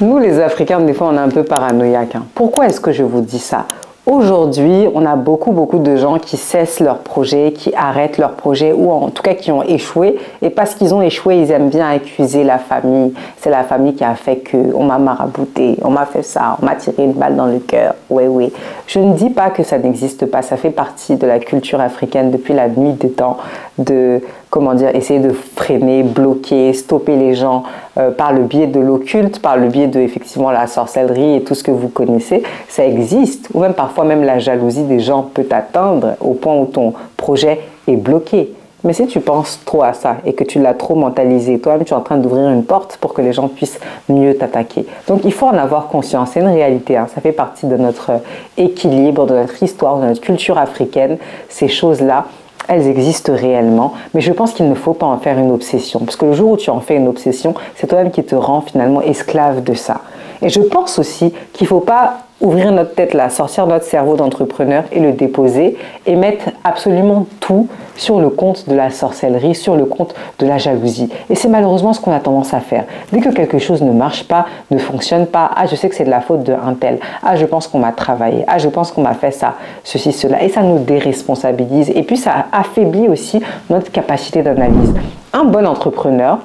Nous, les Africains, des fois, on est un peu paranoïaques. Pourquoi est-ce que je vous dis ça? Aujourd'hui, on a beaucoup de gens qui cessent leurs projets, qui arrêtent leurs projets ou en tout cas qui ont échoué. Et parce qu'ils ont échoué, ils aiment bien accuser la famille. C'est la famille qui a fait que on m'a marabouté, on m'a fait ça, on m'a tiré une balle dans le cœur. Oui. Je ne dis pas que ça n'existe pas. Ça fait partie de la culture africaine depuis la nuit des temps de, essayer de freiner, bloquer, stopper les gens par le biais de l'occulte, par le biais de, effectivement, la sorcellerie et tout ce que vous connaissez. Ça existe. Ou même parfois, même la jalousie des gens peut t'atteindre au point où ton projet est bloqué. Mais si tu penses trop à ça et que tu l'as trop mentalisé, toi-même, tu es en train d'ouvrir une porte pour que les gens puissent mieux t'attaquer. Donc, il faut en avoir conscience. C'est une réalité. Ça fait partie de notre équilibre, de notre histoire, de notre culture africaine. Ces choses-là, elles existent réellement, mais je pense qu'il ne faut pas en faire une obsession. Parce que le jour où tu en fais une obsession, c'est toi-même qui te rends finalement esclave de ça. Et je pense aussi qu'il ne faut pas ouvrir notre tête là, sortir notre cerveau d'entrepreneur et le déposer et mettre absolument tout sur le compte de la sorcellerie, sur le compte de la jalousie. Et c'est malheureusement ce qu'on a tendance à faire. Dès que quelque chose ne marche pas, ne fonctionne pas, ah je sais que c'est de la faute d'un tel, ah je pense qu'on m'a travaillé, ah je pense qu'on m'a fait ça, ceci, cela. Et ça nous déresponsabilise et puis ça affaiblit aussi notre capacité d'analyse. Un bon entrepreneur,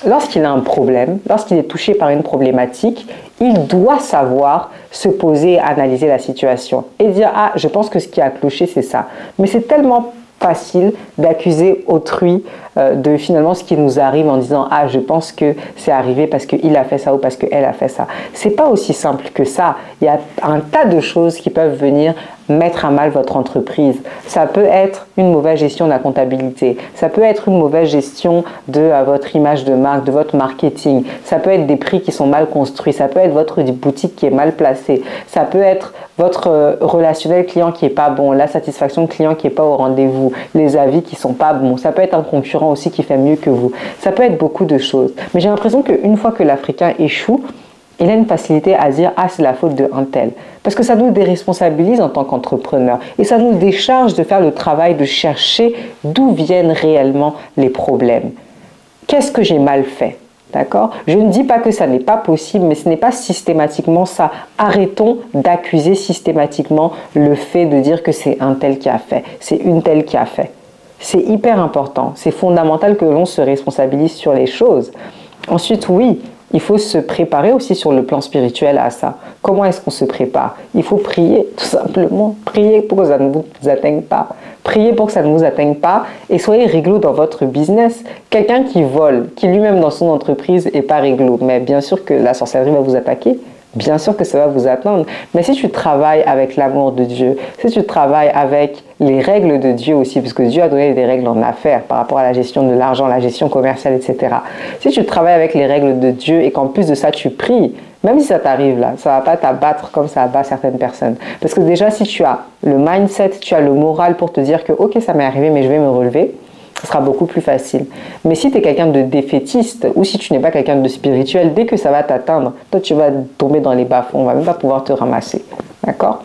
lorsqu'il a un problème, lorsqu'il est touché par une problématique, il doit savoir se poser, analyser la situation et dire « Ah, je pense que ce qui a cloché, c'est ça. » Mais c'est tellement facile d'accuser autrui de finalement ce qui nous arrive en disant « Ah, je pense que c'est arrivé parce qu'il a fait ça ou parce qu'elle a fait ça. » C'est pas aussi simple que ça. Il y a un tas de choses qui peuvent venir mettre à mal votre entreprise. Ça peut être une mauvaise gestion de la comptabilité. Ça peut être une mauvaise gestion de votre image de marque, de votre marketing. Ça peut être des prix qui sont mal construits. Ça peut être votre boutique qui est mal placée. Ça peut être votre relationnel client qui est pas bon, la satisfaction client qui est pas au rendez-vous, les avis qui sont pas bons. Ça peut être un concurrent aussi qui fait mieux que vous. Ça peut être beaucoup de choses. Mais j'ai l'impression qu'une fois que l'Africain échoue, il a une facilité à dire « Ah, c'est la faute de un tel ». Parce que ça nous déresponsabilise en tant qu'entrepreneur. Et ça nous décharge de faire le travail de chercher d'où viennent réellement les problèmes. Qu'est-ce que j'ai mal fait? D'accord? Je ne dis pas que ça n'est pas possible, mais ce n'est pas systématiquement ça. Arrêtons d'accuser systématiquement le fait de dire que c'est un tel qui a fait, c'est une telle qui a fait. C'est hyper important. C'est fondamental que l'on se responsabilise sur les choses. Ensuite, oui, il faut se préparer aussi sur le plan spirituel à ça. Comment est-ce qu'on se prépare? Il faut prier, tout simplement. Prier pour que ça ne vous atteigne pas. Priez pour que ça ne vous atteigne pas et soyez réglo dans votre business. Quelqu'un qui vole, qui lui-même dans son entreprise n'est pas réglo, mais bien sûr que la sorcellerie va vous attaquer. Bien sûr que ça va vous atteindre. Mais si tu travailles avec l'amour de Dieu, si tu travailles avec les règles de Dieu aussi, parce que Dieu a donné des règles en affaires par rapport à la gestion de l'argent, la gestion commerciale, etc. Si tu travailles avec les règles de Dieu et qu'en plus de ça, tu pries, même si ça t'arrive là, ça ne va pas t'abattre comme ça abat certaines personnes. Parce que déjà, si tu as le mindset, tu as le moral pour te dire que ok, ça m'est arrivé, mais je vais me relever, ce sera beaucoup plus facile. Mais si tu es quelqu'un de défaitiste ou si tu n'es pas quelqu'un de spirituel, dès que ça va t'atteindre, toi tu vas tomber dans les bas-fonds, on ne va même pas pouvoir te ramasser. D'accord ?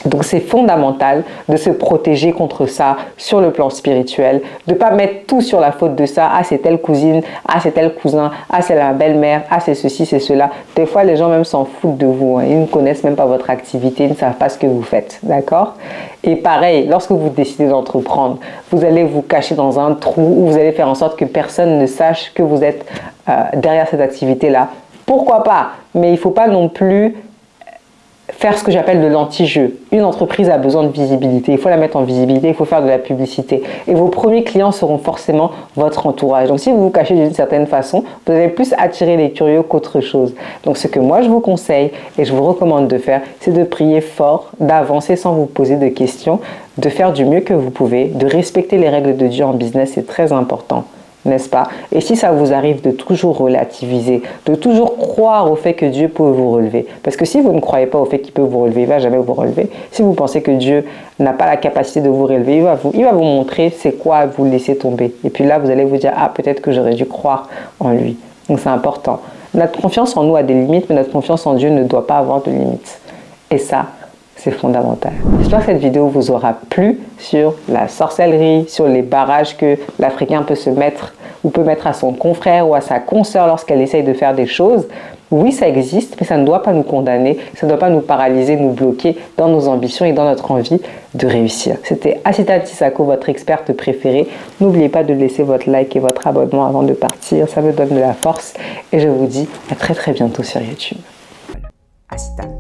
Donc c'est fondamental de se protéger contre ça sur le plan spirituel, de ne pas mettre tout sur la faute de ça. Ah, c'est telle cousine, ah, c'est tel cousin, ah, c'est la belle-mère, ah, c'est ceci, c'est cela. Des fois, les gens même s'en foutent de vous. Ils ne connaissent même pas votre activité, ils ne savent pas ce que vous faites. D'accord? Et pareil, lorsque vous décidez d'entreprendre, vous allez vous cacher dans un trou où vous allez faire en sorte que personne ne sache que vous êtes derrière cette activité-là. Pourquoi pas? Mais il ne faut pas non plus faire ce que j'appelle de l'anti-jeu. Une entreprise a besoin de visibilité, il faut la mettre en visibilité, il faut faire de la publicité. Et vos premiers clients seront forcément votre entourage. Donc si vous vous cachez d'une certaine façon, vous allez plus attirer les curieux qu'autre chose. Donc ce que moi je vous conseille et je vous recommande de faire, c'est de prier fort, d'avancer sans vous poser de questions, de faire du mieux que vous pouvez, de respecter les règles de Dieu en business, c'est très important. N'est-ce pas? Et si ça vous arrive de toujours relativiser, de toujours croire au fait que Dieu peut vous relever, parce que si vous ne croyez pas au fait qu'il peut vous relever, il ne va jamais vous relever. Si vous pensez que Dieu n'a pas la capacité de vous relever, il va vous montrer c'est quoi vous laisser tomber. Et puis là, vous allez vous dire, ah, peut-être que j'aurais dû croire en lui. Donc c'est important. Notre confiance en nous a des limites, mais notre confiance en Dieu ne doit pas avoir de limites. Et ça, c'est fondamental. J'espère que cette vidéo vous aura plu sur la sorcellerie, sur les barrages que l'Africain peut se mettre ou peut mettre à son confrère ou à sa consoeur lorsqu'elle essaye de faire des choses. Oui, ça existe, mais ça ne doit pas nous condamner, ça ne doit pas nous paralyser, nous bloquer dans nos ambitions et dans notre envie de réussir. C'était Asita Tisako, votre experte préférée. N'oubliez pas de laisser votre like et votre abonnement avant de partir, ça me donne de la force. Et je vous dis à très très bientôt sur YouTube. Asita.